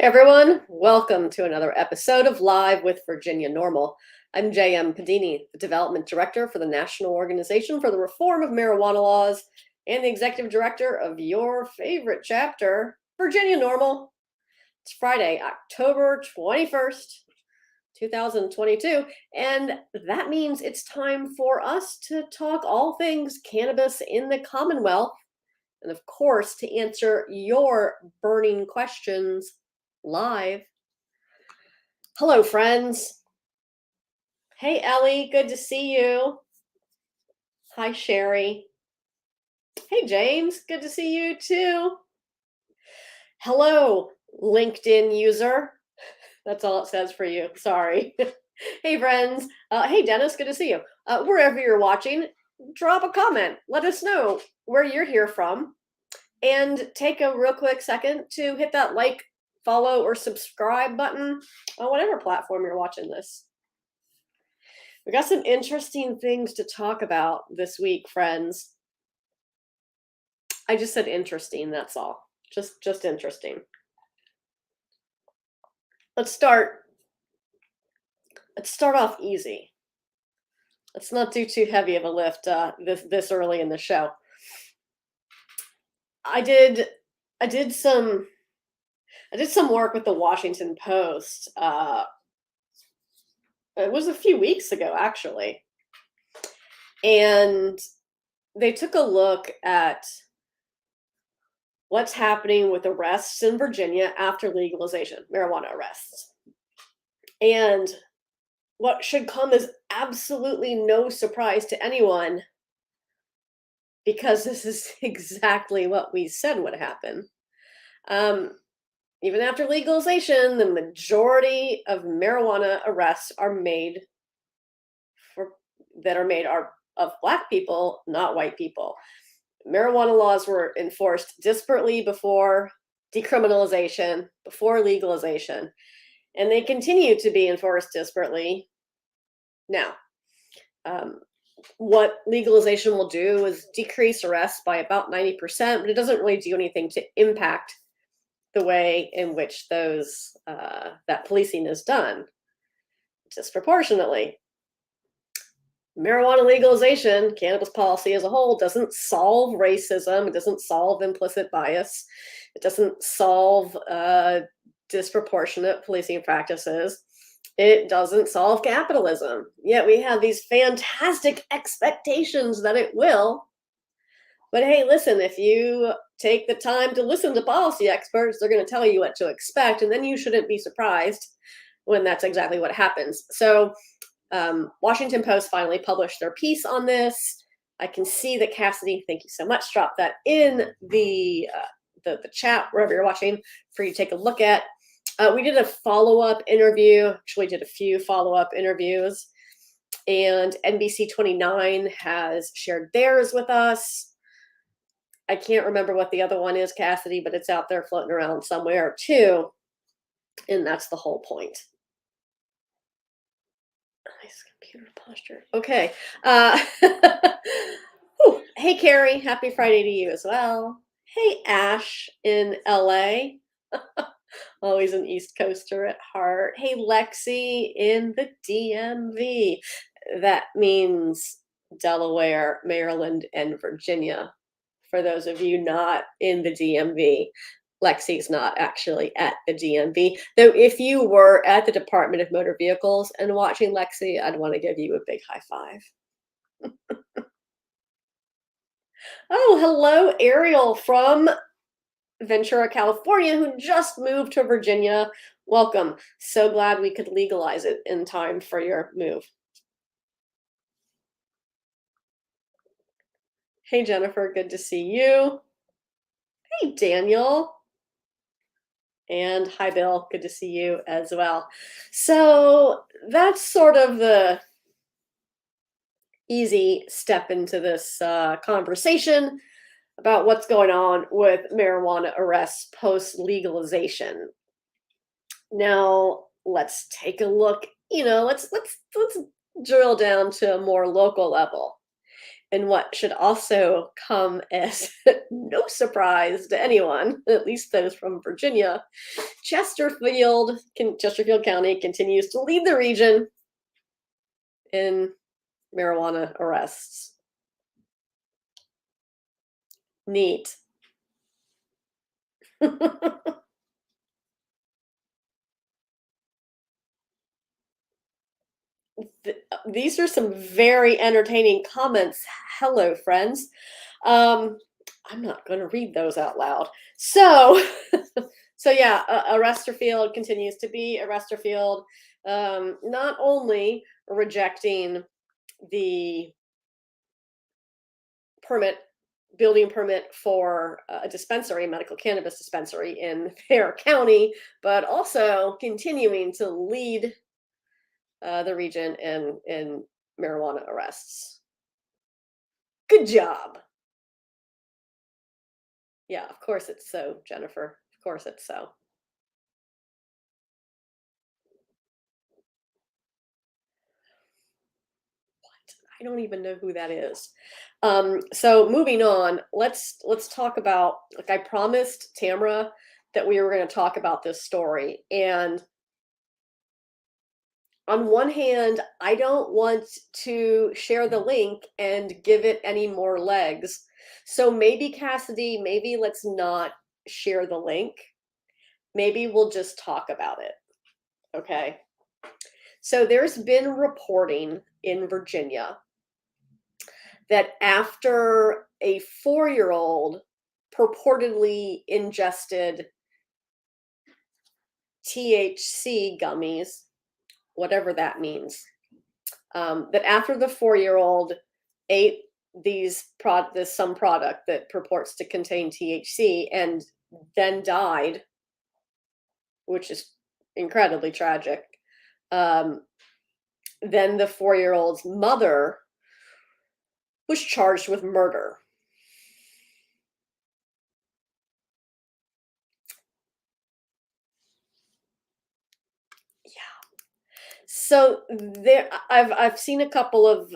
Everyone, welcome to another episode of Live with Virginia NORML. I'm J.M. Padini, the Development Director for the National Organization for the Reform of Marijuana Laws and the Executive Director of your favorite chapter, Virginia NORML. It's Friday, October 21st, 2022, and that means it's time for us to talk all things cannabis in the Commonwealth, and of course, to answer your burning questions live. Hello, friends. Hey, Ellie, good to see you. Hi, Sherry. Hey, James, good to see you too. Hello, LinkedIn user. That's all it says for you. Sorry. Hey, friends. Hey, Dennis, good to see you. Wherever you're watching, drop a comment. Let us know where you're here from. And take a real quick second to hit that like, follow, or subscribe button on whatever platform you're watching this. We got some interesting things to talk about this week, friends. I just said interesting, that's all. Just interesting. Let's start off easy. Let's not do too heavy of a lift this early in the show. I did some work with the Washington Post. It was a few weeks ago, actually. And they took a look at what's happening with arrests in Virginia after legalization, marijuana arrests. And what should come as absolutely no surprise to anyone, because this is exactly what we said would happen. Even after legalization, the majority of marijuana arrests are made of Black people, not white people. Marijuana laws were enforced disparately before decriminalization, before legalization, and they continue to be enforced disparately now. What legalization will do is decrease arrests by about 90%, but it doesn't really do anything to impact the way in which that policing is done disproportionately. Marijuana legalization, cannabis policy as a whole, doesn't solve racism. It doesn't solve implicit bias. It doesn't solve disproportionate policing practices. It doesn't solve capitalism. Yet we have these fantastic expectations that it will. But hey, listen, if you take the time to listen to policy experts, they're going to tell you what to expect, and then you shouldn't be surprised when that's exactly what happens. So Washington Post finally published their piece on this. I can see that Cassidy, thank you so much, dropped that in the chat, wherever you're watching, for you to take a look at. We did a follow-up interview, actually did a few follow-up interviews, and NBC 29 has shared theirs with us. I can't remember what the other one is, Cassidy, but it's out there floating around somewhere too. And that's the whole point. Nice computer posture. Okay. Hey, Carrie. Happy Friday to you as well. Hey, Ash in LA. Always an East Coaster at heart. Hey, Lexi in the DMV. That means Delaware, Maryland, and Virginia. For those of you not in the DMV, Lexi's not actually at the DMV. Though if you were at the Department of Motor Vehicles and watching Lexi, I'd want to give you a big high five. Oh, hello, Ariel from Ventura, California, who just moved to Virginia. Welcome. So glad we could legalize it in time for your move. Hey, Jennifer, good to see you. Hey, Daniel. And hi, Bill, good to see you as well. So that's sort of the easy step into this conversation about what's going on with marijuana arrests post-legalization. Now, let's take a look, let's drill down to a more local level. And what should also come as no surprise to anyone, at least those from Virginia, Chesterfield County continues to lead the region in marijuana arrests. Neat. These are some very entertaining comments. Hello, friends. Um, I'm not going to read those out loud. So, so yeah, Arresterfield continues to be Arresterfield. Not only rejecting the building permit for a dispensary, medical cannabis dispensary in their county, but also continuing to lead the region in marijuana arrests. Good job. Yeah, of course it's so, Jennifer. Of course it's so. I don't even know who that is. So moving on, let's talk about, like I promised Tamara that we were going to talk about this story. And on one hand, I don't want to share the link and give it any more legs. So maybe Cassidy, maybe let's not share the link. Maybe we'll just talk about it. Okay. So there's been reporting in Virginia that after a 4-year-old purportedly ingested THC gummies, whatever that means, that after the 4-year-old ate some product that purports to contain THC and then died, which is incredibly tragic. Then the 4-year-old's mother was charged with murder. Yeah. So there, I've seen a couple of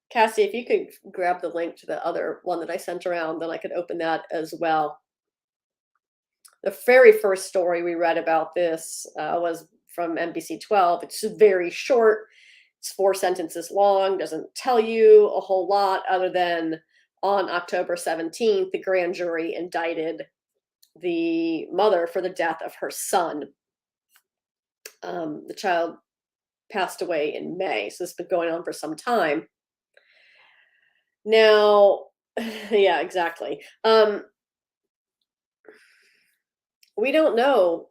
Cassie, if you could grab the link to the other one that I sent around, then I could open that as well. The very first story we read about this was from NBC 12. It's very short. It's 4 sentences long, doesn't tell you a whole lot other than on October 17th, the grand jury indicted the mother for the death of her son. The child passed away in May, so it's been going on for some time. Now, yeah, exactly. We don't know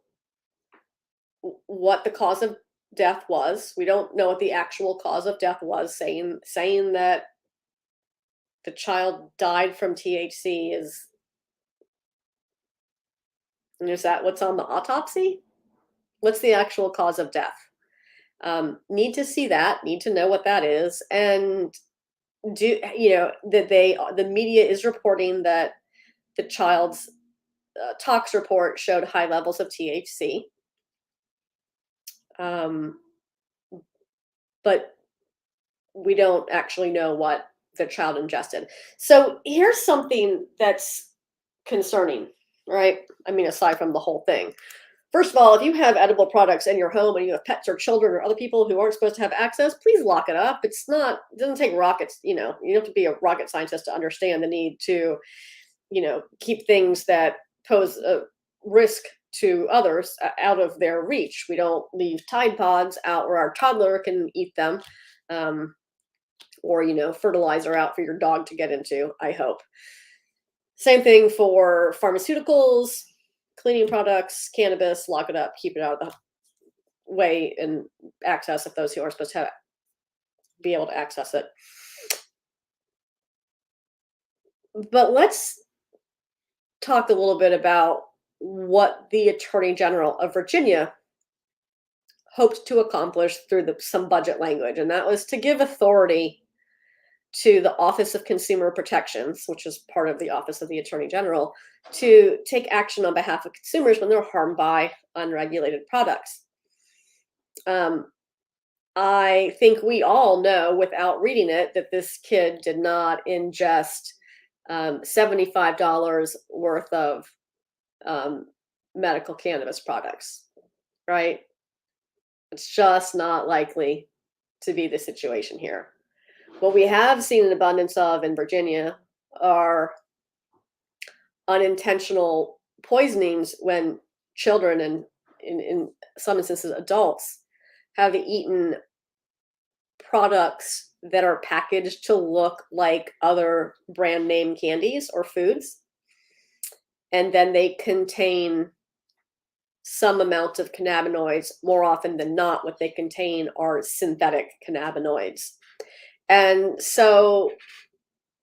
what the cause of death was. We don't know what the actual cause of death was. Saying that the child died from THC is that what's on the autopsy? What's the actual cause of death? Need to see that. Need to know what that is, and that the media is reporting that the child's tox report showed high levels of THC. But we don't actually know what the child ingested. So here's something that's concerning, right? I mean, aside from the whole thing. First of all, if you have edible products in your home and you have pets or children or other people who aren't supposed to have access, please lock it up. It doesn't take rockets, you don't have to be a rocket scientist to understand the need to, keep things that pose a risk to others out of their reach. We don't leave Tide Pods out where our toddler can eat them, or fertilizer out for your dog to get into, I hope. Same thing for pharmaceuticals, cleaning products, cannabis, lock it up, keep it out of the way and access of those who aren't supposed to be able to access it. But let's talk a little bit about what the Attorney General of Virginia hoped to accomplish through some budget language, and that was to give authority to the Office of Consumer Protections, which is part of the Office of the Attorney General, to take action on behalf of consumers when they're harmed by unregulated products. I think we all know without reading it that this kid did not ingest $75 worth of um, medical cannabis products, right? It's just not likely to be the situation here. What we have seen an abundance of in Virginia are unintentional poisonings when children and in some instances adults have eaten products that are packaged to look like other brand name candies or foods, and then they contain some amount of cannabinoids. More often than not, what they contain are synthetic cannabinoids. And so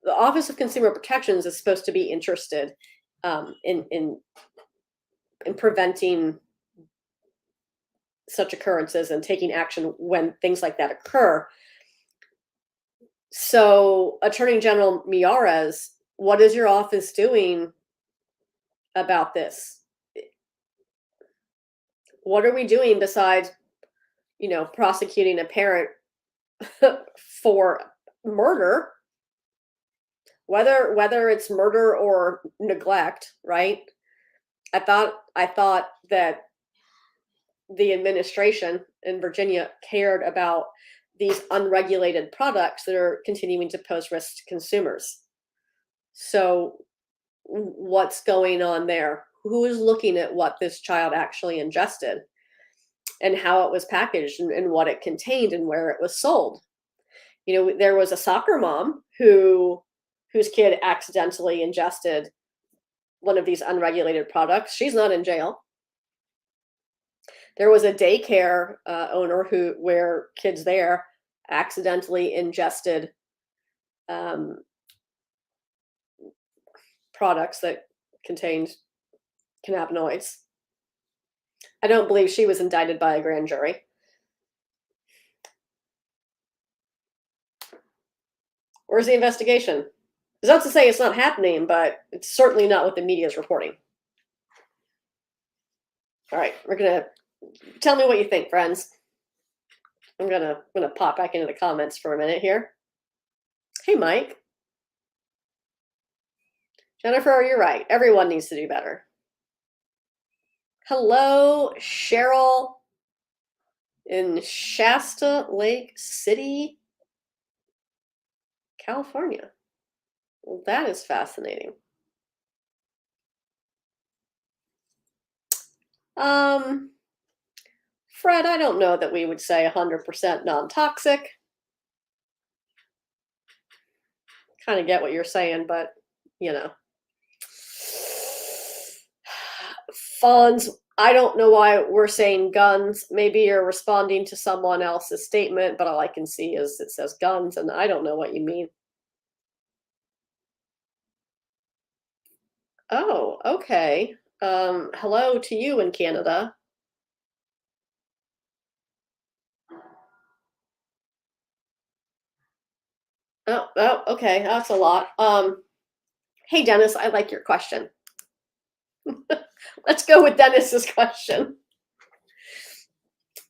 the Office of Consumer Protections is supposed to be interested in preventing such occurrences and taking action when things like that occur. So, Attorney General Miyares, what is your office doing about this? What are we doing besides, prosecuting a parent for murder, whether it's murder or neglect, right? I thought that the administration in Virginia cared about these unregulated products that are continuing to pose risk to consumers. So what's going on there? Who is looking at what this child actually ingested and how it was packaged and what it contained and where it was sold? There was a soccer mom whose kid accidentally ingested one of these unregulated products. She's not in jail. There was a daycare owner where kids there accidentally ingested products that contained cannabinoids. I don't believe she was indicted by a grand jury. Where's the investigation? It's not to say it's not happening, but it's certainly not what the media is reporting. All right, we're gonna tell me what you think, friends. I'm gonna pop back into the comments for a minute here. Hey, Mike. Jennifer, you're right. Everyone needs to do better. Hello, Cheryl in Shasta Lake City, California. Well, that is fascinating. Fred, I don't know that we would say 100% non-toxic. Kind of get what you're saying, but Fonz, I don't know why we're saying guns. Maybe you're responding to someone else's statement, but all I can see is it says guns, and I don't know what you mean. Oh, okay. Hello to you in Canada. Oh, okay. That's a lot. Hey, Dennis, I like your question. Let's go with Dennis's question.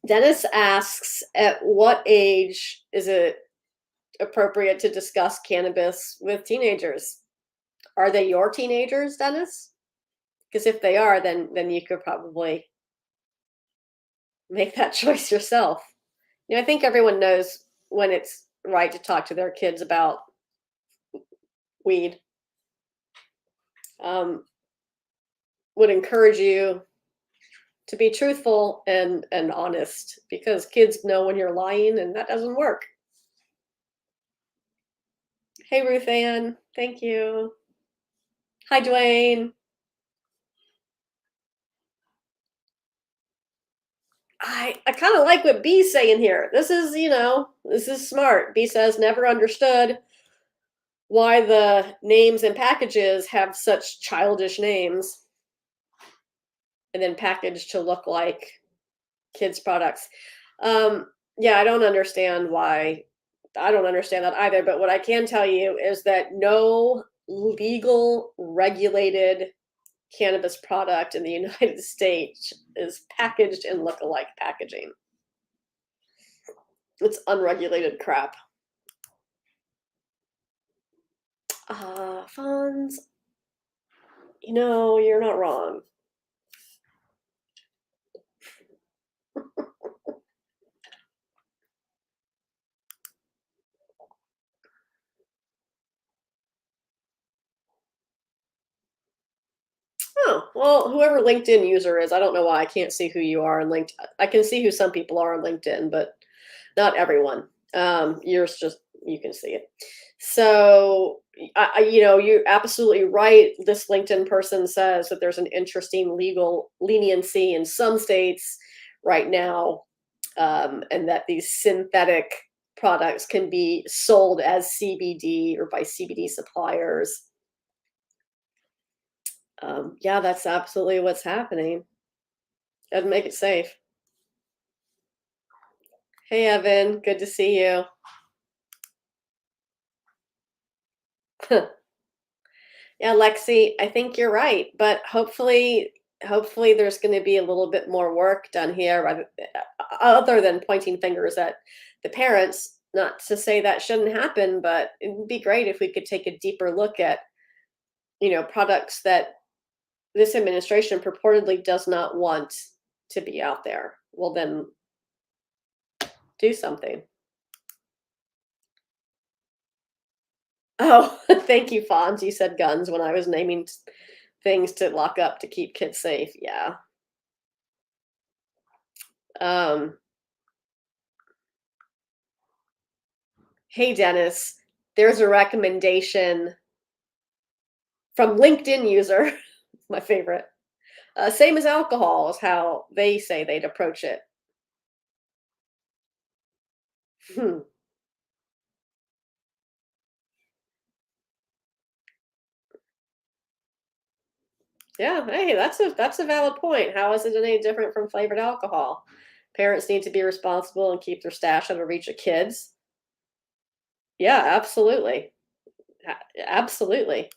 Dennis asks, at what age is it appropriate to discuss cannabis with teenagers? Are they your teenagers, Dennis? Because if they are, then you could probably make that choice yourself. I think everyone knows when it's right to talk to their kids about weed. Would encourage you to be truthful and honest, because kids know when you're lying, and that doesn't work. Hey, Ruth Ann, thank you. Hi, Dwayne. I kind of like what B's saying here. This is smart. B says, never understood why the names and packages have such childish names and then packaged to look like kids' products. Yeah, I don't understand why. I don't understand that either. But what I can tell you is that no legal regulated cannabis product in the United States is packaged in look-alike packaging. It's unregulated crap. Fonz, you're not wrong. Oh, well, whoever LinkedIn user is, I don't know why I can't see who you are on LinkedIn. I can see who some people are on LinkedIn, but not everyone. Yours just, you can see it. So, you're absolutely right. This LinkedIn person says that there's an interesting legal leniency in some states right now, and that these synthetic products can be sold as CBD or by CBD suppliers. Yeah, that's absolutely what's happening. Gotta make it safe. Hey, Evan, good to see you. Yeah, Lexi, I think you're right, but hopefully there's going to be a little bit more work done here other than pointing fingers at the parents. Not to say that shouldn't happen, but it would be great if we could take a deeper look at, products that this administration purportedly does not want to be out there. Well, then do something. Oh, thank you, Fonz. You said guns when I was naming things to lock up to keep kids safe. Yeah. Um, hey, Dennis, there's a recommendation from LinkedIn user, my favorite. Same as alcohol is how they say they'd approach it. Hmm. Yeah, hey, that's a valid point. How is it any different from flavored alcohol? Parents need to be responsible and keep their stash out of reach of kids. Yeah, absolutely. Absolutely.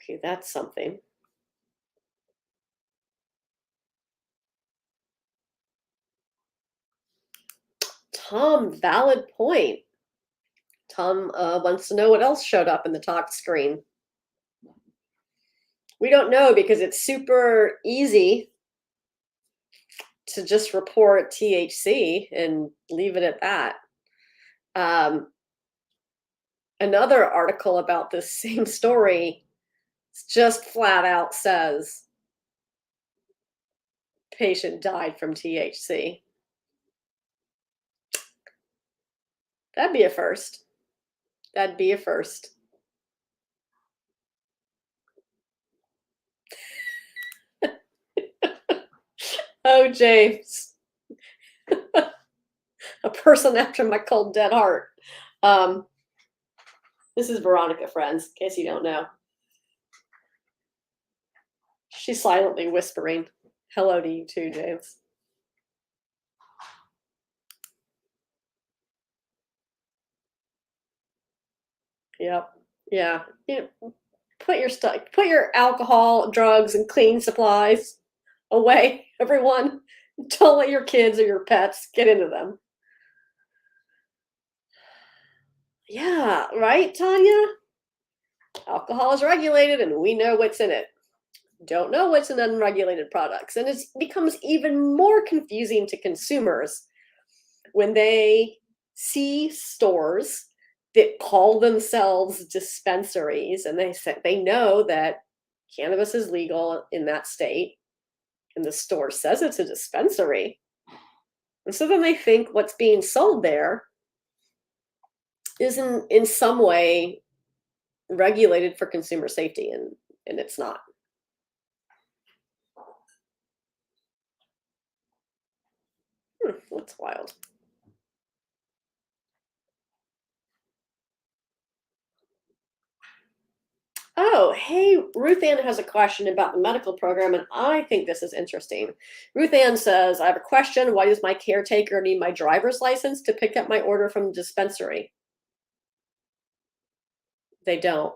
Okay, that's something. Tom, valid point. Tom wants to know what else showed up in the talk screen. We don't know because it's super easy to just report THC and leave it at that. Um, another article about this same story just flat out says patient died from THC. That'd be a first. That'd be a first. Oh, James. A person after my cold, dead heart. Um, this is Veronica, friends, in case you don't know. She's silently whispering hello to you too, James. Yep. Yeah. Put your alcohol, drugs, and cleaning supplies away, everyone. Don't let your kids or your pets get into them. Yeah, right, Tanya? Alcohol is regulated and we know what's in it. Don't know what's in unregulated products. And it becomes even more confusing to consumers when they see stores that call themselves dispensaries and they know that cannabis is legal in that state and the store says it's a dispensary. And so then they think what's being sold there is in some way regulated for consumer safety, and it's not. That's wild. Oh, hey, Ruth Ann has a question about the medical program, and I think this is interesting. Ruth Ann says, I have a question. Why does my caretaker need my driver's license to pick up my order from the dispensary? They don't.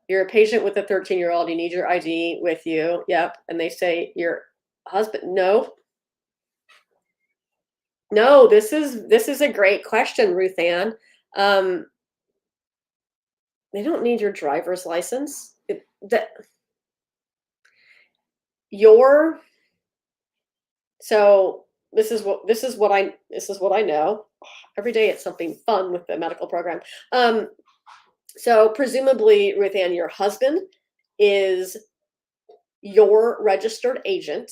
You're a patient with a 13-year-old. You need your ID with you. Yep. And they say your husband. No, no. This is a great question, Ruth Ann. Um, they don't need your driver's license. That your so this is what I know. Every day it's something fun with the medical program. Um, so presumably, Ruth Ann, your husband is your registered agent,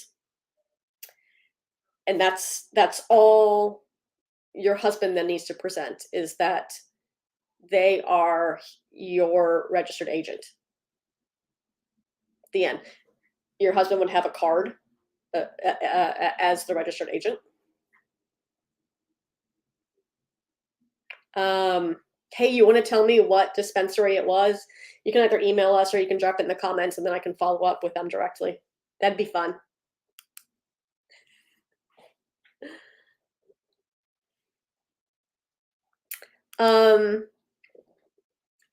and that's all your husband then needs to present is that they are your registered agent. The end. Your husband would have a card as the registered agent. Hey, you want to tell me what dispensary it was? You can either email us or you can drop it in the comments and then I can follow up with them directly. That'd be fun.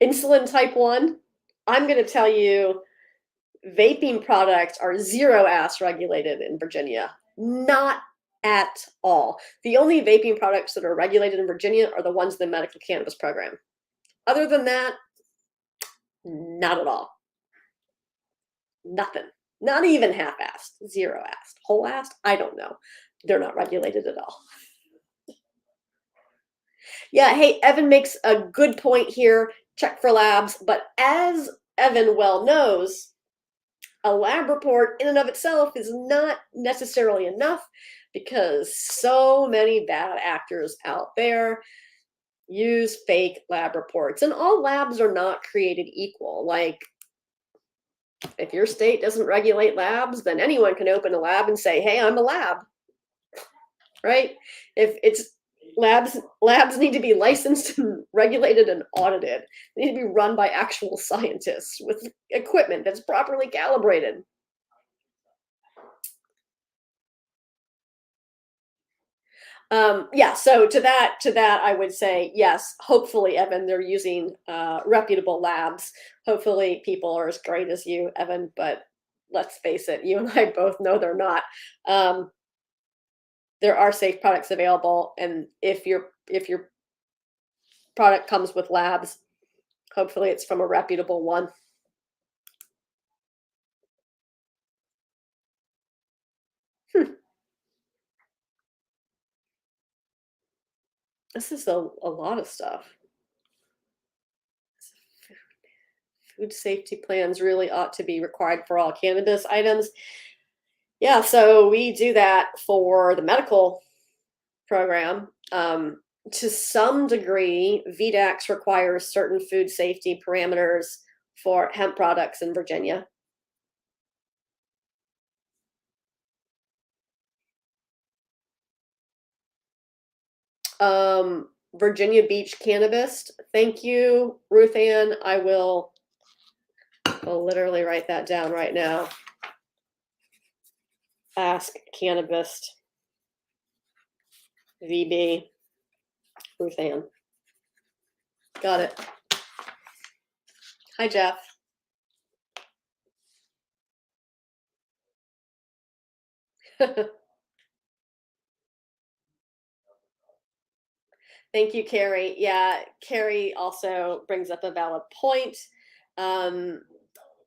Insulin type 1, I'm going to tell you vaping products are zero ass regulated in Virginia. Not at all. The only vaping products that are regulated in Virginia are the ones in the medical cannabis program. Other than that, not at all. Nothing. Not even half-assed. Zero-assed. Whole-assed? I don't know. They're not regulated at all. Yeah, hey, Evan makes a good point here. Check for labs. But as Evan well knows, a lab report in and of itself is not necessarily enough because so many bad actors out there use fake lab reports. And all labs are not created equal. Like, if your state doesn't regulate labs, then anyone can open a lab and say, hey, I'm a lab, right? If it's labs need to be licensed and regulated and audited. They need to be run by actual scientists with equipment that's properly calibrated. Yeah, so to that, I would say yes. Hopefully, Evan, they're using reputable labs. Hopefully, people are as great as you, Evan. But let's face it, you and I both know they're not. There are safe products available, and if your product comes with labs, hopefully it's from a reputable one. This is a lot of stuff. Food safety plans really ought to be required for all cannabis items. Yeah, so we do that for the medical program. To some degree, VDAX requires certain food safety parameters for hemp products in Virginia. Virginia Beach Cannabis. Thank you, Ruth Ann. I'll literally write that down right now. Ask Cannabis VB Ruth Ann. Got it. Hi, Jeff. Thank you, Carrie. Yeah, Carrie also brings up a valid point.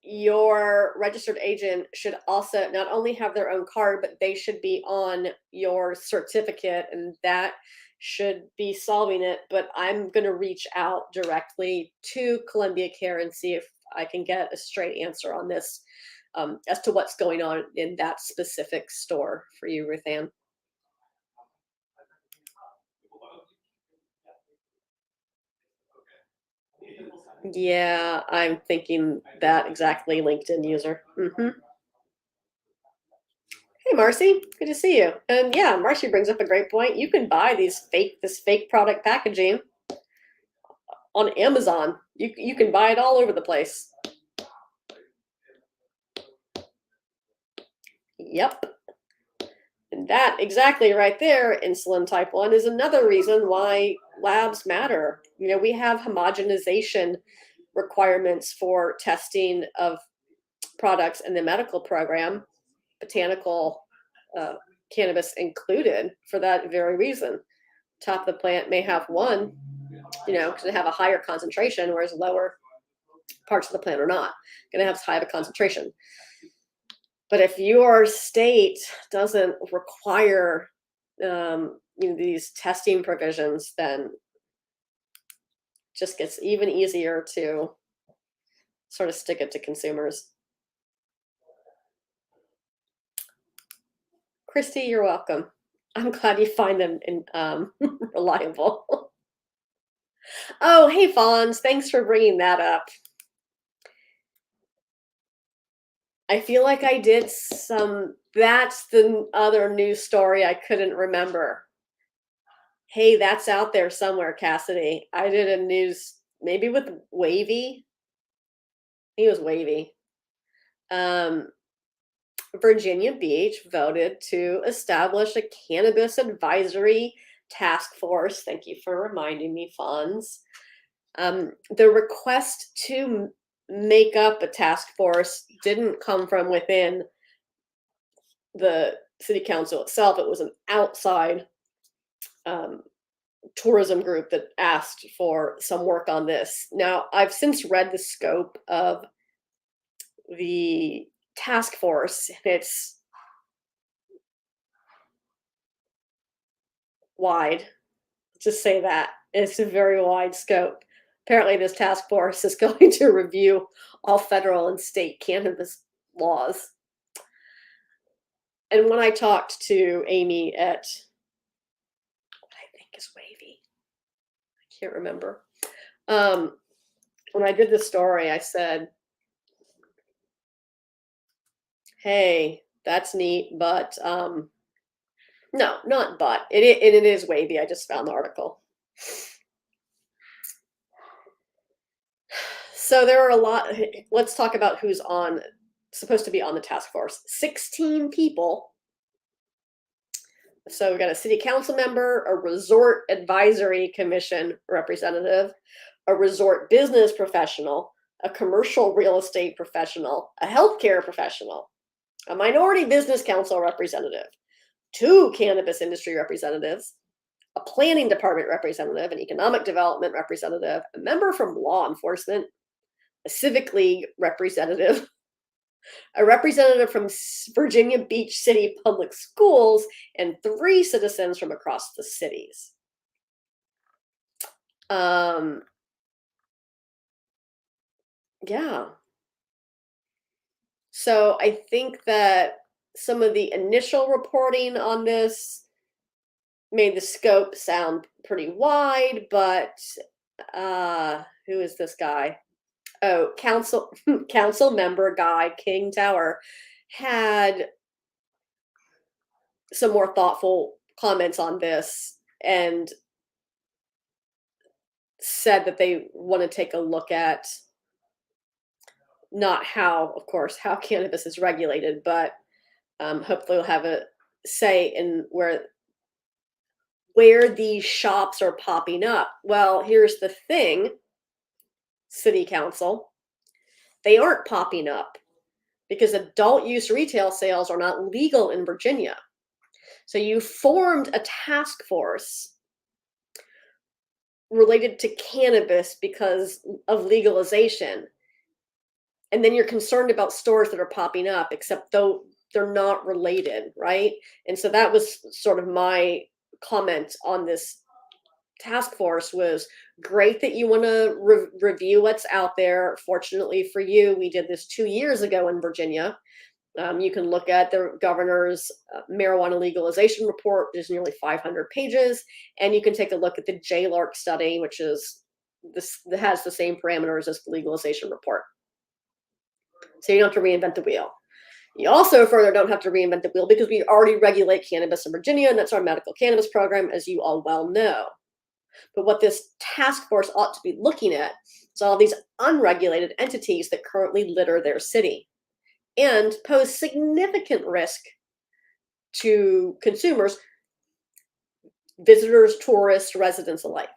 Your registered agent should also not only have their own card, but they should be on your certificate, and that should be solving it. But I'm going to reach out directly to Columbia Care and see if I can get a straight answer on this as to what's going on in that specific store for you, Ruth Ann. Yeah, I'm thinking that exactly, LinkedIn user. Hey, Marcy, good to see you. And yeah, Marcy brings up a great point. You can buy this fake product packaging on Amazon. You can buy it all over the place. Yep. And that exactly right there, insulin type 1, is another reason why labs matter. We have homogenization requirements for testing of products in the medical program, botanical cannabis included, for that very reason. Top of the plant may have one, because they have a higher concentration, whereas lower parts of the plant are not going to have as high of a concentration. But if your state doesn't require these testing provisions, then it just gets even easier to sort of stick it to consumers. Christy, you're welcome. I'm glad you find them reliable. Oh, hey, Fonz, thanks for bringing that up. I feel like I did that's the other news story I couldn't remember. Hey, that's out there somewhere, Cassidy. I did a news, maybe with Wavy. He was Wavy. Virginia Beach voted to establish a cannabis advisory task force. Thank you for reminding me, Fonz. The request to make up a task force didn't come from within the city council itself. It was an outside tourism group that asked for some work on this. Now, I've since read the scope of the task force, and it's wide. Let's just say that. It's a very wide scope. Apparently, this task force is going to review all federal and state cannabis laws. And when I talked to Amy at what I think is Wavy, I can't remember. When I did this story, I said, hey, that's neat, but no, not but. It is Wavy. I just found the article. So there are a lot. Let's talk about who's supposed to be on the task force. 16 people. So we've got a city council member, a resort advisory commission representative, a resort business professional, a commercial real estate professional, a healthcare professional, a minority business council representative, 2 cannabis industry representatives, a planning department representative, an economic development representative, a member from law enforcement, a civic league representative, a representative from Virginia Beach City Public Schools, and 3 citizens from across the cities. Yeah. So I think that some of the initial reporting on this made the scope sound pretty wide, but who is this guy? Oh, council member Guy King Tower had some more thoughtful comments on this and said that they want to take a look at not how cannabis is regulated, but hopefully we'll have a say in where these shops are popping up. Well, here's the thing, city council, they aren't popping up because adult use retail sales are not legal in Virginia. So you formed a task force related to cannabis because of legalization. And then you're concerned about stores that are popping up, except though they're not related, right? And so that was sort of my comment on this task force. Was great that you want to review what's out there. Fortunately for you, we did this 2 years ago in Virginia. You can look at the governor's marijuana legalization report, which is nearly 500 pages, and you can take a look at the JLARC study, which is that has the same parameters as the legalization report. So you don't have to reinvent the wheel. You also further don't have to reinvent the wheel because we already regulate cannabis in Virginia, and that's our medical cannabis program, as you all well know. But what this task force ought to be looking at is all these unregulated entities that currently litter their city and pose significant risk to consumers, visitors, tourists, residents alike.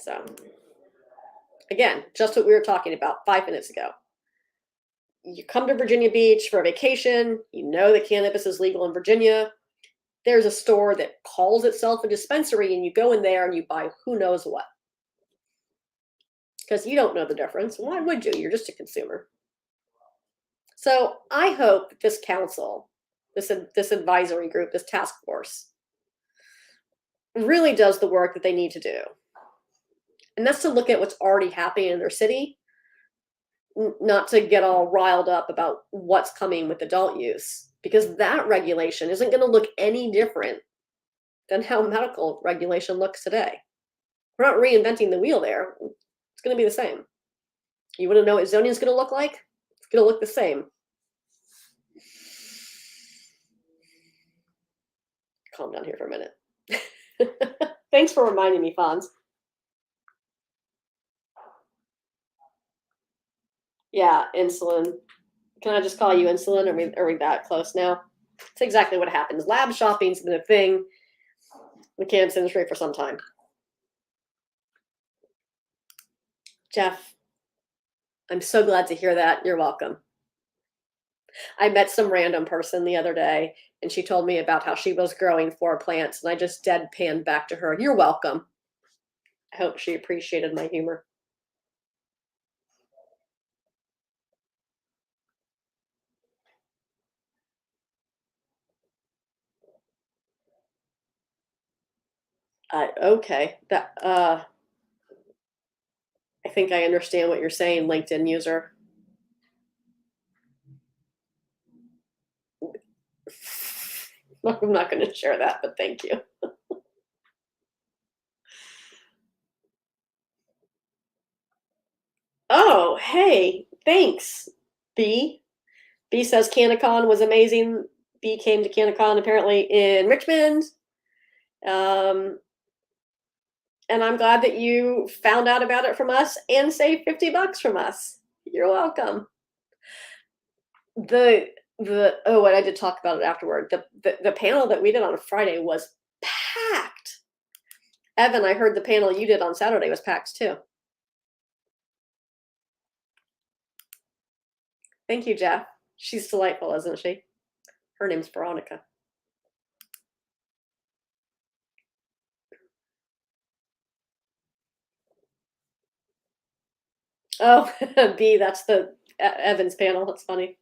So Again, just what we were talking about 5 minutes ago. You come to Virginia Beach for a vacation, you know that cannabis is legal in Virginia. There's a store that calls itself a dispensary, and you go in there and you buy who knows what. Because you don't know the difference. Why would you? You're just a consumer. So I hope that this council, this advisory group, this task force, really does the work that they need to do. And that's to look at what's already happening in their city, not to get all riled up about what's coming with adult use, because that regulation isn't going to look any different than how medical regulation looks today. We're not reinventing the wheel there. It's going to be the same. You want to know what zoning is going to look like? It's going to look the same. Calm down here for a minute. Thanks for reminding me, Fonz. Yeah, insulin. Can I just call you insulin? Are we that close now? It's exactly what happens. Lab shopping's been a thing in the cannabis industry for some time. Jeff, I'm so glad to hear that. You're welcome. I met some random person the other day, and she told me about how she was growing 4 plants, and I just deadpanned back to her, "You're welcome." I hope she appreciated my humor. Okay, that I think I understand what you're saying, LinkedIn user. I'm not going to share that, but thank you. Oh, hey, thanks, B. B says CanaCon was amazing. B came to CanaCon apparently in Richmond. And I'm glad that you found out about it from us and saved $50 from us. You're welcome. And I did talk about it afterward. The panel that we did on a Friday was packed. Evan, I heard the panel you did on Saturday was packed too. Thank you, Jeff. She's delightful, isn't she? Her name's Veronica. Oh, B, that's the Evan's panel. That's funny.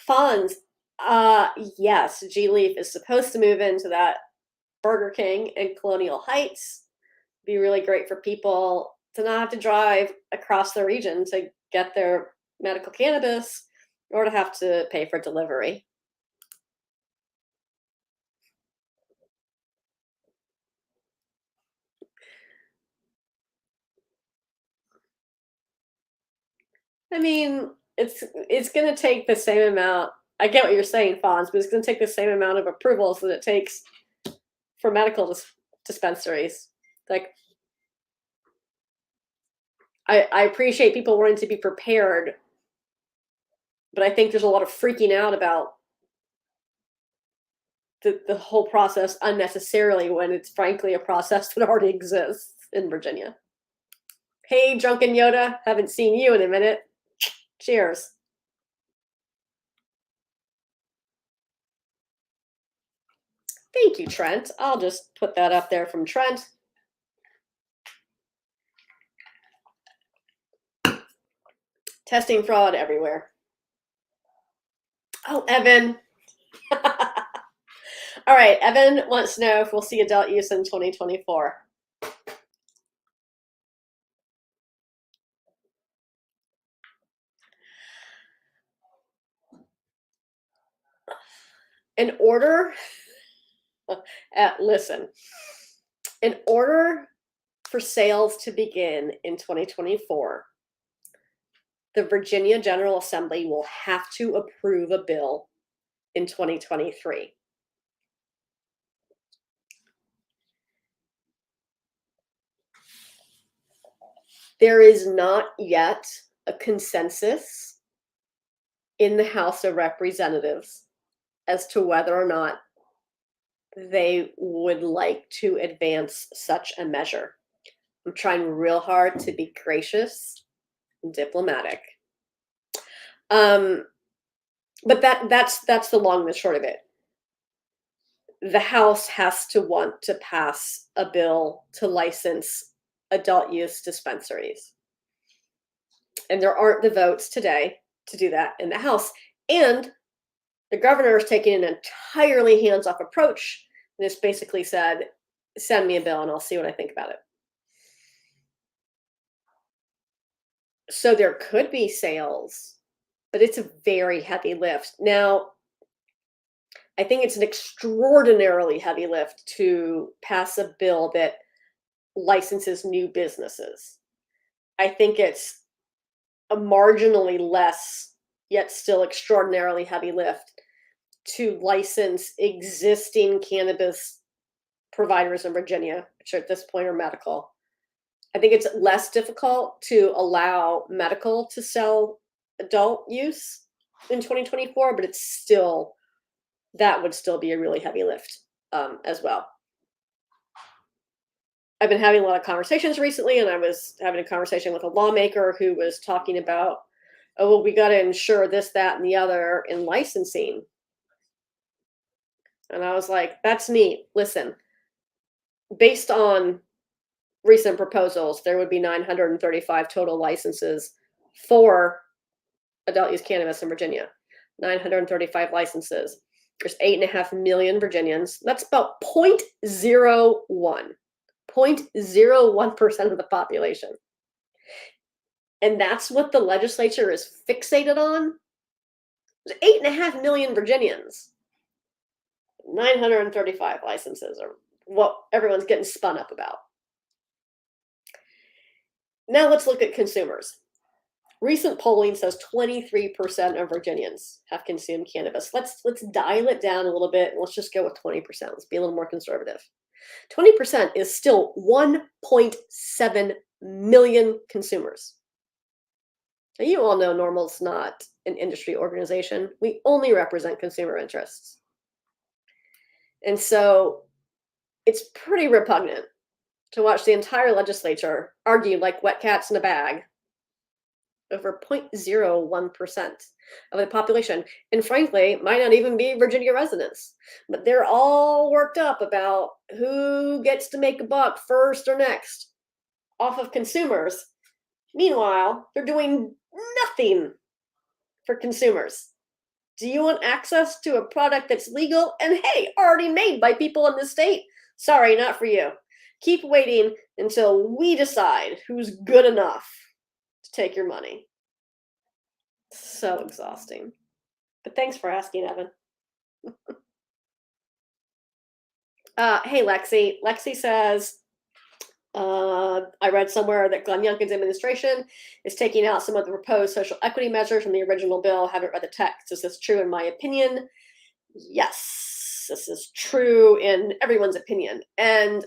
Fonz, yes, G Leaf is supposed to move into that Burger King in Colonial Heights. Be really great for people to not have to drive across the region to get their medical cannabis or to have to pay for delivery. I mean, it's going to take the same amount. I get what you're saying, Fonz, but it's going to take the same amount of approvals that it takes for medical dispensaries. Like, I appreciate people wanting to be prepared, but I think there's a lot of freaking out about the whole process unnecessarily when it's frankly a process that already exists in Virginia. Hey, Drunken Yoda, haven't seen you in a minute. Cheers. Thank you, Trent. I'll just put that up there from Trent. Testing fraud everywhere. Oh, Evan. All right, Evan wants to know if we'll see adult use in 2024. In order, listen, in order for sales to begin in 2024, the Virginia General Assembly will have to approve a bill in 2023. There is not yet a consensus in the House of Representatives as to whether or not they would like to advance such a measure. I'm trying real hard to be gracious and diplomatic. But that's the long and the short of it. The House has to want to pass a bill to license adult use dispensaries. And there aren't the votes today to do that in the House. And the governor is taking an entirely hands-off approach and has basically said, send me a bill and I'll see what I think about it. So there could be sales, but it's a very heavy lift. Now, I think it's an extraordinarily heavy lift to pass a bill that licenses new businesses. I think it's a marginally less, yet still extraordinarily heavy lift to license existing cannabis providers in Virginia, which at this point are medical. I think it's less difficult to allow medical to sell adult use in 2024, but it's still, that would still be a really heavy lift as well. I've been having a lot of conversations recently, and I was having a conversation with a lawmaker who was talking about, oh, well, we got to ensure this, that, and the other in licensing. And I was like, that's neat. Listen, based on recent proposals, there would be 935 total licenses for adult use cannabis in Virginia. 935 licenses. There's 8.5 million Virginians. That's about 0.01% of the population. And that's what the legislature is fixated on. There's 8.5 million Virginians. 935 licenses are what everyone's getting spun up about. Now let's look at consumers. Recent polling says 23% of Virginians have consumed cannabis. Let's dial it down a little bit and let's just go with 20%. Let's be a little more conservative. 20% is still 1.7 million consumers. Now, you all know NORML's not an industry organization. We only represent consumer interests. And so it's pretty repugnant to watch the entire legislature argue like wet cats in a bag over 0.01% of the population. And frankly, might not even be Virginia residents. But they're all worked up about who gets to make a buck first or next off of consumers. Meanwhile, they're doing nothing for consumers. Do you want access to a product that's legal and, hey, already made by people in the state? Sorry, not for you. Keep waiting until we decide who's good enough to take your money. So exhausting. But thanks for asking, Evan. Hey, Lexi. Lexi says, I read somewhere that Glenn Youngkin's administration is taking out some of the proposed social equity measures from the original bill. Haven't read the text. Is this true in my opinion? Yes, this is true in everyone's opinion. And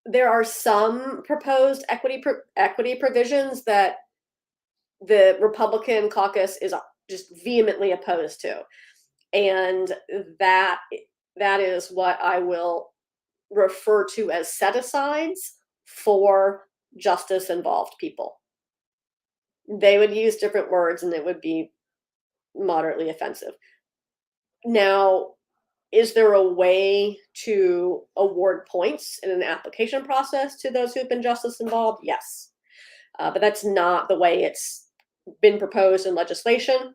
there are some proposed equity provisions that the Republican caucus is just vehemently opposed to. And that is what I will refer to as set-asides for justice-involved people. They would use different words and it would be moderately offensive. Now, is there a way to award points in an application process to those who have been justice-involved? Yes. But that's not the way it's been proposed in legislation.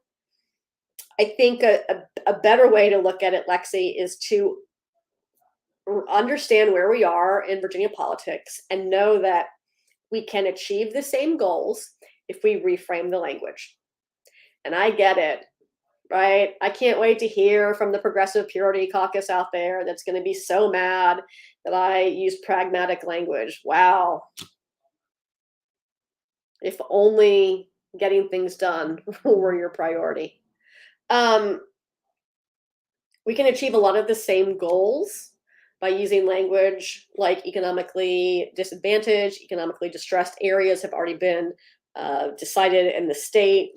I think a better way to look at it, Lexi, is to understand where we are in Virginia politics and know that we can achieve the same goals if we reframe the language. And I get it, right? I can't wait to hear from the Progressive Purity Caucus out there that's going to be so mad that I use pragmatic language. Wow. If only getting things done were your priority. We can achieve a lot of the same goals by using language like economically disadvantaged, economically distressed areas have already been decided in the state.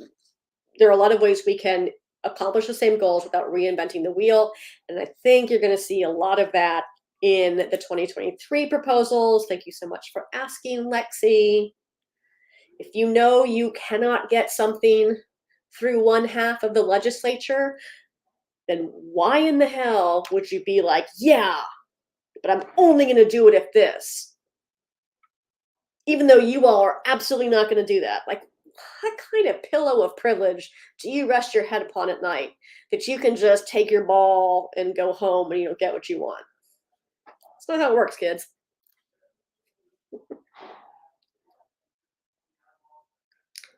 There are a lot of ways we can accomplish the same goals without reinventing the wheel. And I think you're going to see a lot of that in the 2023 proposals. Thank you so much for asking, Lexi. If you know you cannot get something through one half of the legislature, then why in the hell would you be like, yeah, but I'm only going to do it if this? Even though you all are absolutely not going to do that. Like, what kind of pillow of privilege do you rest your head upon at night that you can just take your ball and go home and you don't get what you want? That's not how it works, kids.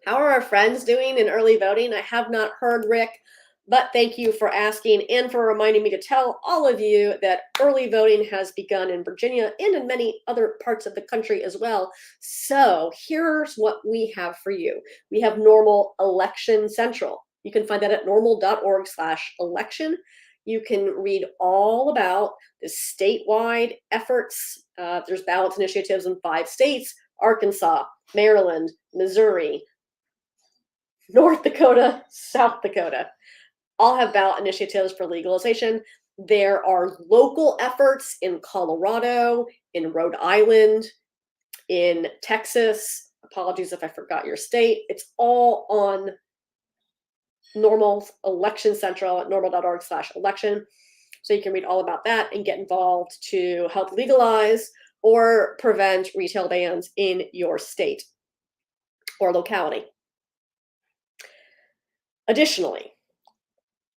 How are our friends doing in early voting? I have not heard, Rick, but thank you for asking and for reminding me to tell all of you that early voting has begun in Virginia and in many other parts of the country as well. So here's what we have for you. We have NORML Election Central. You can find that at norml.org/election. You can read all about the statewide efforts. There's ballot initiatives in 5 states: Arkansas, Maryland, Missouri, North Dakota, South Dakota. All have ballot initiatives for legalization. There are local efforts in Colorado, in Rhode Island, in Texas. Apologies if I forgot your state. It's all on NORML's Election Central at norml.org/election. So you can read all about that and get involved to help legalize or prevent retail bans in your state or locality. Additionally,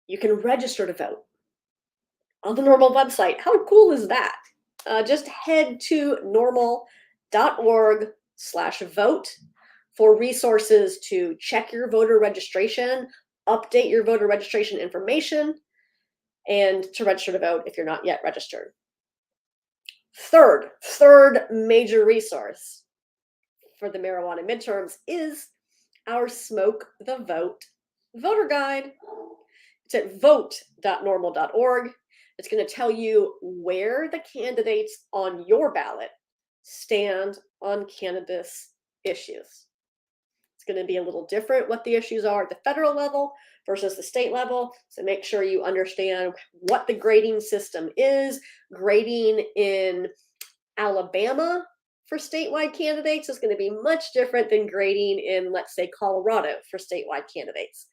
you can register to vote on the NORML website. How cool is that? Just head to norml.org/vote for resources to check your voter registration, update your voter registration information, and to register to vote if you're not yet registered. Third major resource for the marijuana midterms is our Smoke the Vote voter guide. It's at vote.norml.org. It's going to tell you where the candidates on your ballot stand on cannabis issues. It's going to be a little different what the issues are at the federal level versus the state level. So make sure you understand what the grading system is. Grading in Alabama for statewide candidates is going to be much different than grading in, let's say, Colorado for statewide candidates.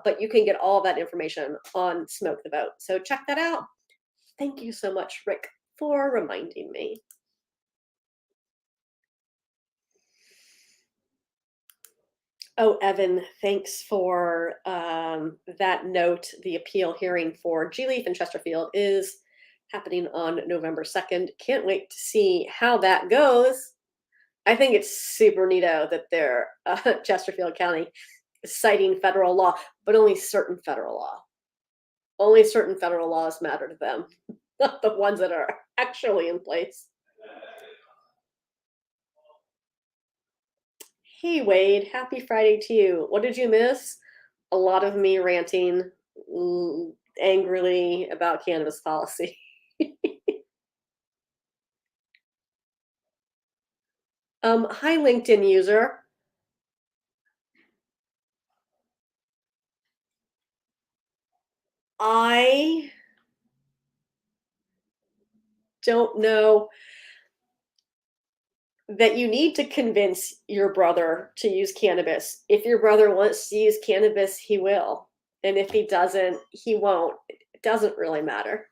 But you can get all that information on Smoke the Vote. So check that out. Thank you so much, Rick, for reminding me. Oh, Evan, thanks for that note. The appeal hearing for G-Leaf in Chesterfield is happening on November 2nd. Can't wait to see how that goes. I think it's super neato that they're Chesterfield County is citing federal law, but only certain federal law. Only certain federal laws matter to them, not the ones that are actually in place. Hey, Wade, happy Friday to you. What did you miss? A lot of me ranting angrily about cannabis policy. Hi, LinkedIn user. I don't know that you need to convince your brother to use cannabis. If your brother wants to use cannabis, he will. And if he doesn't, he won't. It doesn't really matter.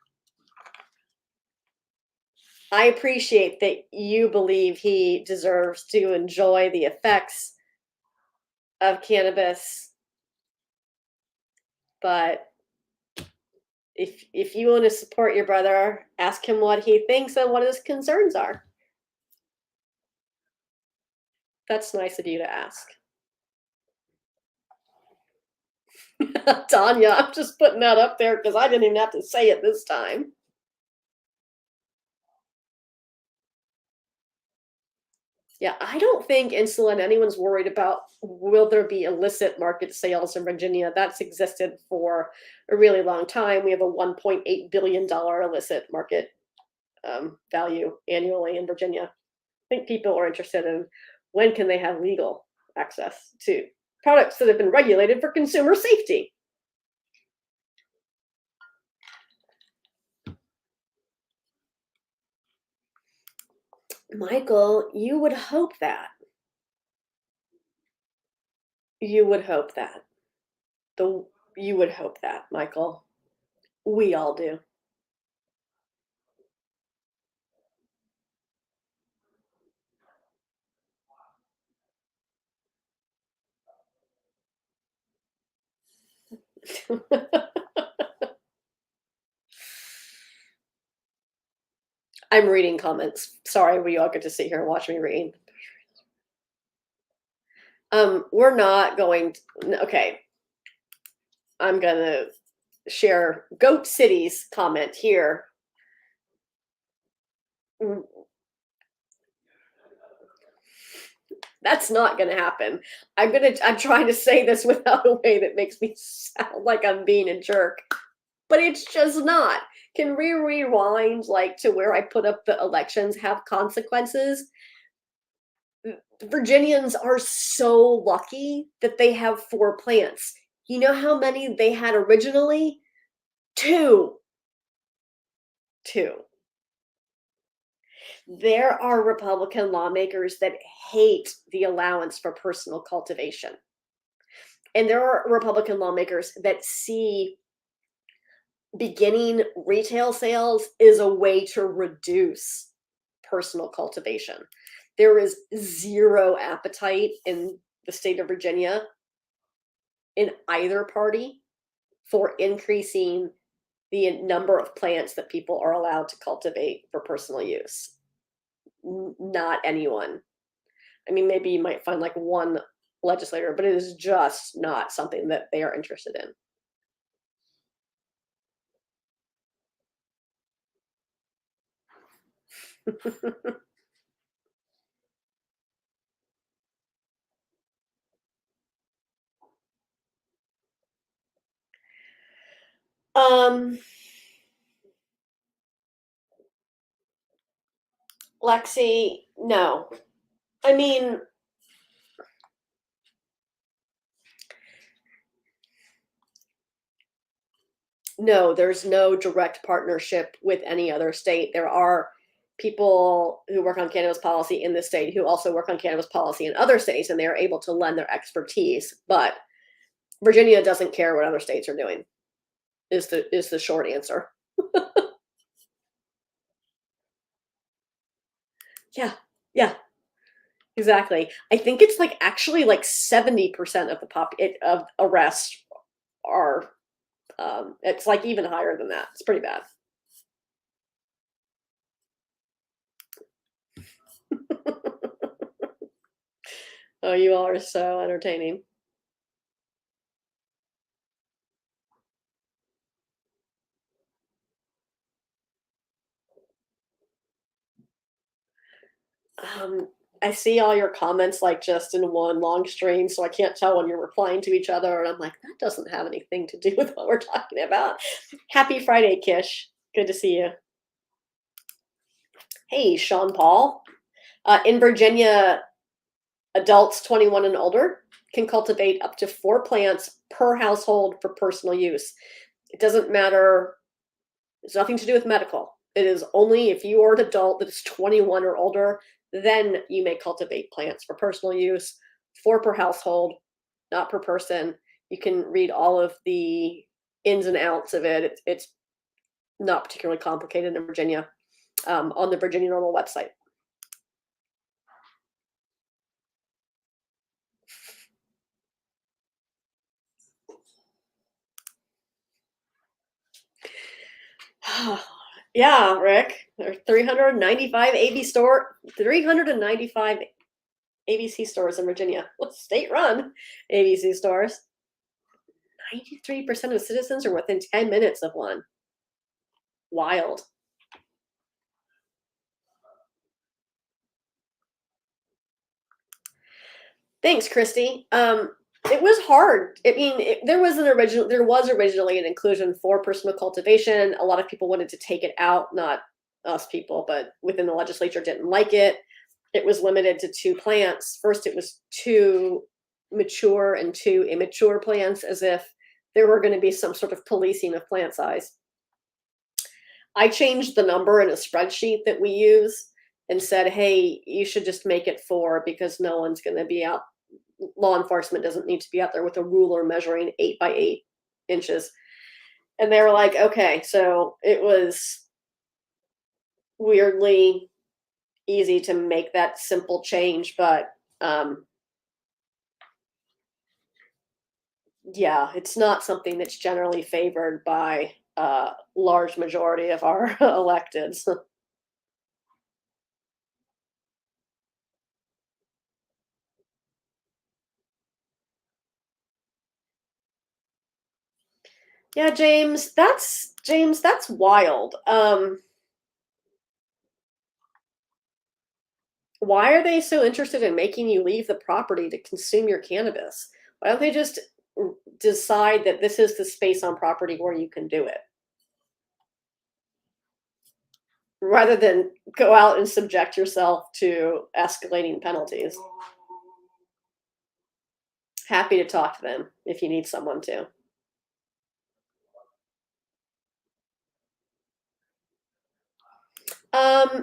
I appreciate that you believe he deserves to enjoy the effects of cannabis, but if you want to support your brother, ask him what he thinks and what his concerns are. That's nice of you to ask. Tanya, I'm just putting that up there because I didn't even have to say it this time. Yeah, I don't think insulin anyone's worried about will there be illicit market sales in Virginia. That's existed for a really long time. We have a $1.8 billion illicit market value annually in Virginia. I think people are interested in when can they have legal access to products that have been regulated for consumer safety. Michael, you would hope that. You would hope that. The you would hope that, Michael. We all do. I'm reading comments. Sorry, we all get to sit here and watch me read. We're not going to, okay. I'm gonna share Goat City's comment here. Mm, That's not gonna happen. I'm trying to say this without a way that makes me sound like I'm being a jerk, but it's just not. Can we rewind like to where I put up the elections have consequences? Virginians are so lucky that they have 4 plants. You know how many they had originally? 2. 2. There are Republican lawmakers that hate the allowance for personal cultivation. And there are Republican lawmakers that see beginning retail sales is a way to reduce personal cultivation. There is zero appetite in the state of Virginia in either party for increasing the number of plants that people are allowed to cultivate for personal use. Not anyone. I mean, maybe you might find like one legislator, but it is just not something that they are interested in. um, Lexi, no. I mean, no, there's no direct partnership with any other state. There are people who work on cannabis policy in the state who also work on cannabis policy in other states, and they are able to lend their expertise. But Virginia doesn't care what other states are doing. Is the short answer. Yeah, yeah, exactly. I think it's like actually like 70% of the of arrests are. It's like even higher than that. It's pretty bad. Oh, you all are so entertaining. Um, I see all your comments like just in one long stream, so I can't tell when you're replying to each other. And I'm like, that doesn't have anything to do with what we're talking about. Happy Friday, Kish. Good to see you. Hey, Sean Paul. In Virginia, adults 21 and older can cultivate up to 4 plants per household for personal use. It doesn't matter, it's nothing to do with medical. It is only if you are an adult that is 21 or older, then you may cultivate plants for personal use, 4 per household, not per person. You can read all of the ins and outs of it. It's not particularly complicated in Virginia, on the Virginia NORML website. Yeah, Rick. There are 395 ABC stores in Virginia. Well, state-run ABC stores. 93% of citizens are within 10 minutes of one. Wild. Thanks, Christy. It was hard. I mean, there was originally an inclusion for personal cultivation. A lot of people wanted to take it out, not us people, but within the legislature didn't like it. It was limited to 2 plants. First, it was 2 mature and 2 immature plants, as if there were going to be some sort of policing of plant size. I changed the number in a spreadsheet that we use and said, hey, you should just make it 4 because no one's going to be out. Law enforcement doesn't need to be out there with a ruler measuring 8 by 8 inches. And they were like, okay, so it was weirdly easy to make that simple change, but yeah, it's not something that's generally favored by a large majority of our electeds. Yeah, James, that's wild. Why are they so interested in making you leave the property to consume your cannabis? Why don't they just decide that this is the space on property where you can do it? Rather than go out and subject yourself to escalating penalties. Happy to talk to them if you need someone to.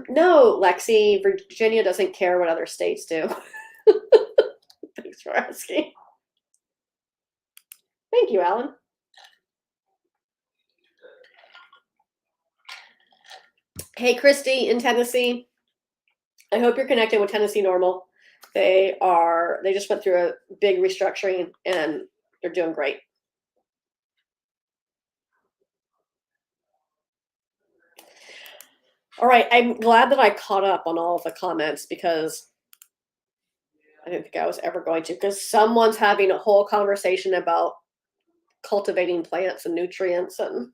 No, Lexi, Virginia doesn't care what other states do. Thanks for asking. Thank you, Alan. Hey, Christy in Tennessee. I hope you're connected with Tennessee NORML. They just went through a big restructuring and they're doing great. All right, I'm glad that I caught up on all of the comments because I didn't think I was ever going to, because someone's having a whole conversation about cultivating plants and nutrients, and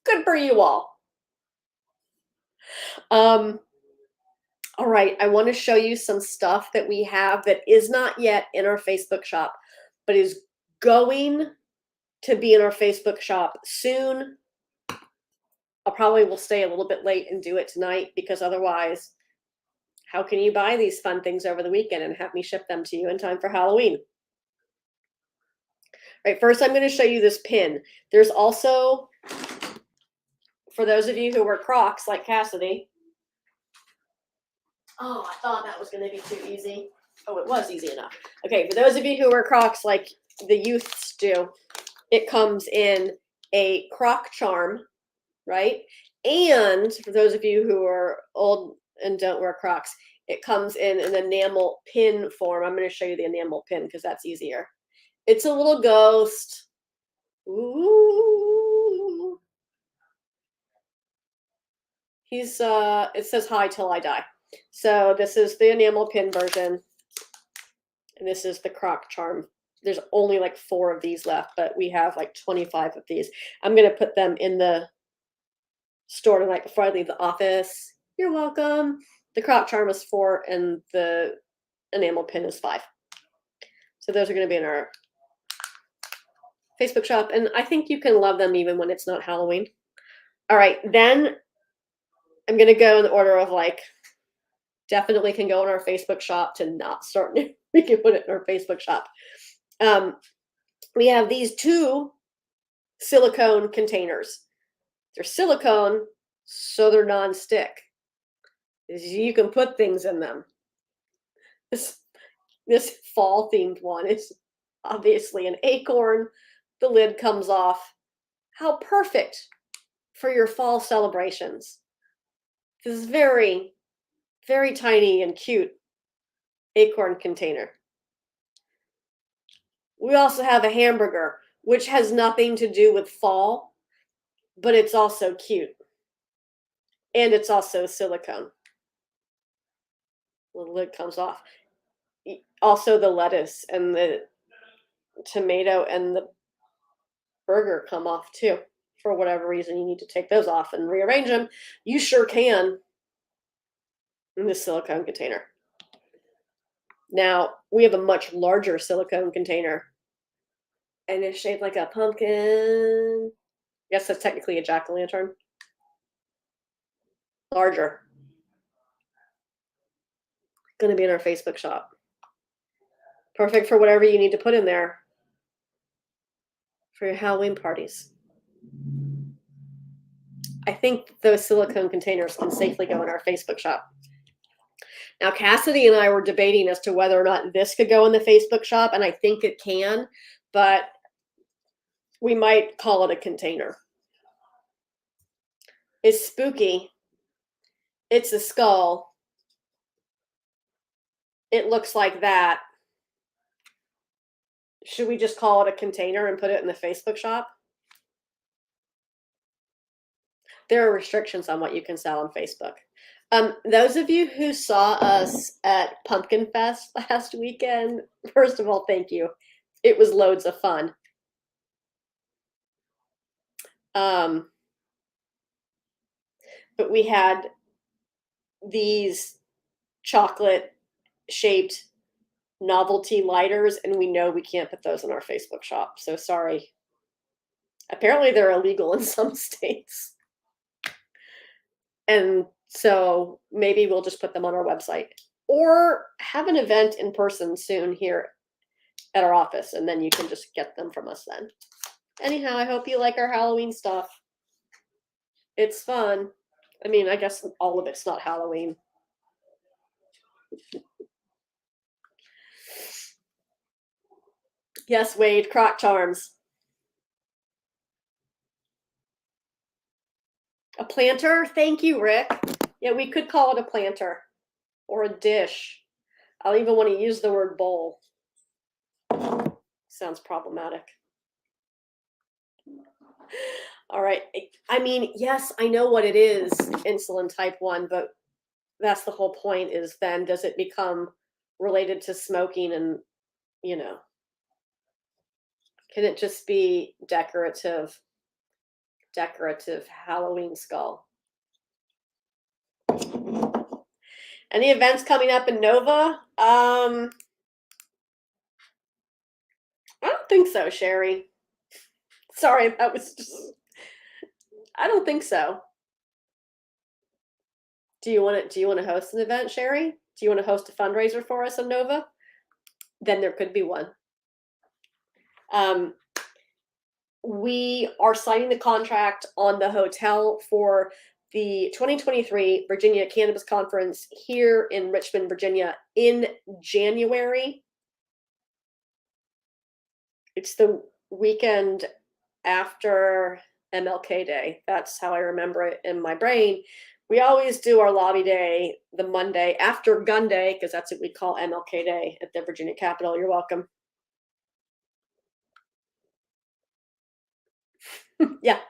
good for you all. All right, I want to show you some stuff that we have that is not yet in our Facebook shop, but is going to be in our Facebook shop soon. I probably will stay a little bit late and do it tonight because otherwise, how can you buy these fun things over the weekend and have me ship them to you in time for Halloween? All right, first I'm going to show you this pin. There's also, for those of you who wear Crocs like Cassidy. Oh, I thought that was going to be too easy. Oh, it was easy enough. Okay, for those of you who wear Crocs like the youths do, it comes in a Croc charm, right? And for those of you who are old and don't wear Crocs, it comes in an enamel pin form. I'm going to show you the enamel pin because that's easier. It's a little ghost. Ooh. He's it says hi till I die. So this is the enamel pin version. And this is the Croc charm. There's only like 4 of these left, but we have like 25 of these. I'm going to put them in the store tonight before I leave the office. You're welcome. The Croc charm is 4 and the enamel pin is 5. So those are going to be in our Facebook shop. And I think you can love them even when it's not Halloween. All right, then I'm going to go in the order of like, definitely can go in our Facebook shop to not start. We can put it in our Facebook shop. We have these 2 silicone containers. They're silicone, so they're non-stick. You can put things in them. This fall themed one is obviously an acorn. The lid comes off. How perfect for your fall celebrations. This is very, very tiny and cute acorn container. We also have a hamburger, which has nothing to do with fall, but it's also cute. And it's also silicone. The lid comes off. Also, the lettuce and the tomato and the burger come off too. For whatever reason, you need to take those off and rearrange them. You sure can in this silicone container. Now, we have a much larger silicone container, and it's shaped like a pumpkin. Yes, that's technically a jack-o'-lantern. Larger. Going to be in our Facebook shop. Perfect for whatever you need to put in there for your Halloween parties. I think those silicone containers can safely go in our Facebook shop. Now, Cassidy and I were debating as to whether or not this could go in the Facebook shop, and I think it can, but we might call it a container. It's spooky. It's a skull. It looks like that. Should we just call it a container and put it in the Facebook shop? There are restrictions on what you can sell on Facebook. Those of you who saw us at Pumpkin Fest last weekend, first of all, thank you. It was loads of fun. But we had these chocolate-shaped novelty lighters, and we know we can't put those in our Facebook shop. So sorry. Apparently, they're illegal in some states. And so maybe we'll just put them on our website or have an event in person soon here at our office, and then you can just get them from us then. Anyhow, I hope you like our Halloween stuff. It's fun. I mean, I guess all of it's not Halloween. Yes, Wade, croc charms. A planter? Thank you, Rick. Yeah, we could call it a planter or a dish. I'll even want to use the word bowl. Sounds problematic. All right. I mean, yes, I know what it is, insulin type 1, but that's the whole point is then does it become related to smoking and, you know, can it just be decorative Halloween skull? Any events coming up in Nova? I don't think so, Sherry. Sorry, that was just, I don't think so. Do you want to host an event, Sherry? Do you want to host a fundraiser for us in Nova? Then there could be one. We are signing the contract on the hotel for the 2023 Virginia Cannabis Conference here in Richmond, Virginia in January. It's the weekend after MLK Day. That's how I remember it in my brain. We always do our lobby day the Monday after Gun Day, because that's what we call MLK Day at the Virginia Capitol. You're welcome. Yeah.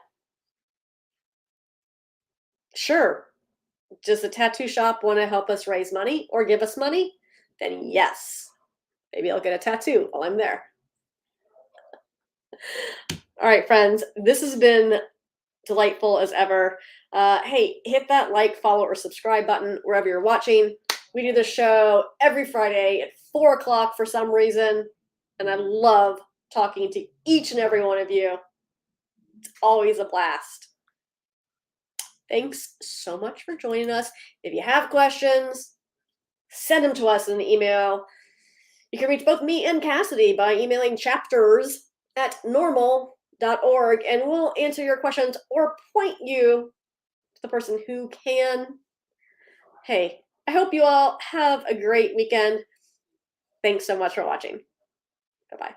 Sure. Does the tattoo shop want to help us raise money or give us money? Then yes. Maybe I'll get a tattoo while I'm there. All right, friends, this has been delightful as ever. Hey, hit that like, follow, or subscribe button wherever you're watching. We do the show every Friday at 4 o'clock for some reason, and I love talking to each and every one of you. It's always a blast. Thanks so much for joining us. If you have questions, send them to us in an email. You can reach both me and Cassidy by emailing chapters@normal.org, and we'll answer your questions or point you to the person who can. Hey, I hope you all have a great weekend. Thanks so much for watching. Bye-bye.